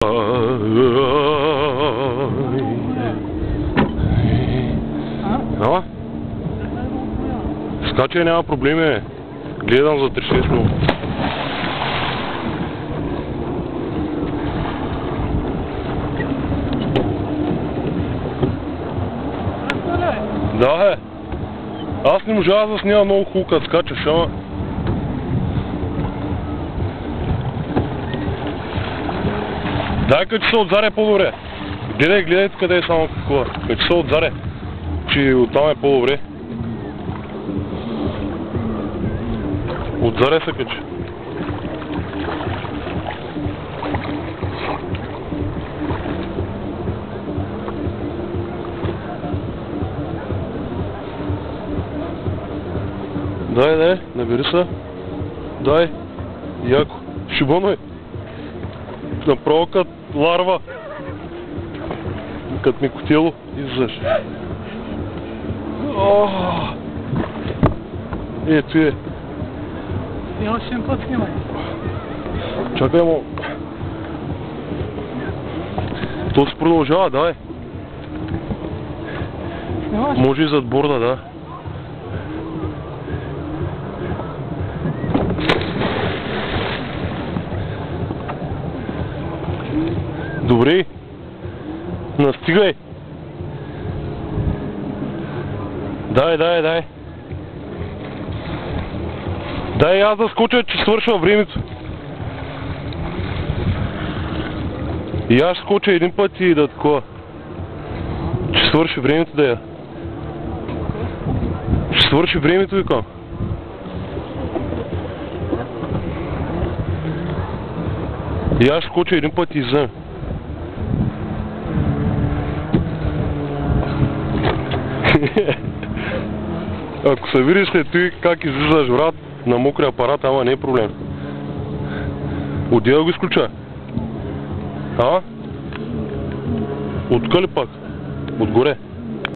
А? Скачай, няма проблеми. Гледам за 3-6 минути. Да, аз не можа да снимам много хубаво, като скачаш, ама... Дай, като се отзаре по-добре. Гледай къде е само какво. Като се отзаре, че оттам е по-добре. Отзаре се качи. Дай, набери се. Дай. Яко. Шибано е. Направо като ларва. Като микотело излизаш. Ето е. Я ще им път снимай. Чакай, мо. То се продължава, дай. Снимаш? Може и зад борда, да. Добре. Настигай. Дай. Дай аз да скоча, че свършва времето. И аз скоча един път и да такова. Че свърши времето да я. Че свърши времето, викам. И аз скоча един път и излезем. Ако се видиш след той как излизаш, брат, на мокри апарат, ама не е проблем. Отида да го изключа. А? Откъде пак? Отгоре.